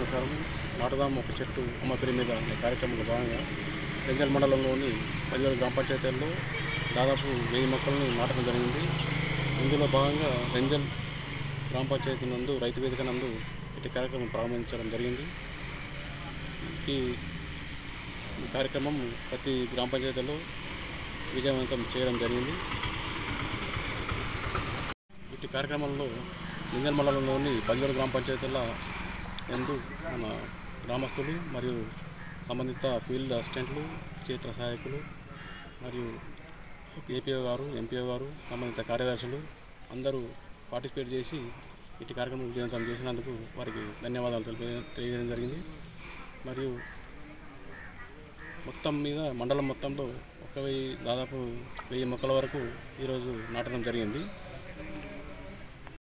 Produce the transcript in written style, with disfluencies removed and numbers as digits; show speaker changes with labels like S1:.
S1: ప్రసారం నాటుదాం ఒక చెట్టు అమ్మ పేరు మీద అనే కార్యక్రమంలో భాగంగా రెంజల్ మండలంలోని 17 గ్రామ పంచాయతీల్లో దాదాపు 1000 మొక్కలను నాటడం జరిగింది. ఇందులో భాగంగా రెంజల్ గ్రామ పంచాయతీ నందు రైతు వేదిక నందు ఇటు కార్యక్రమం ప్రారంభించడం జరిగింది. ఈ కార్యక్రమం ప్రతి గ్రామ పంచాయతీలో విజయవంతం చేయడం జరిగింది. ఇటు కార్యక్రమంలో రెంజల్ మండలంలోని 17 గ్రామ పంచాయతీల యందు మన గ్రామస్తులు మరియు సంబంధిత ఫీల్డ్ అసిస్టెంట్లు, క్షేత్ర సహాయకులు మరియు ఏపీఓ గారు, ఎంపీఓ గారు, సంబంధిత కార్యదర్శులు అందరూ పార్టిసిపేట్ చేసి ఇటు కార్యక్రమం విజయవంతం చేసినందుకు వారికి ధన్యవాదాలు తెలియజేయడం జరిగింది. మరియు మొత్తం మీద మండలం మొత్తంలో దాదాపు 1000 మొక్కల వరకు ఈరోజు నాటడం జరిగింది.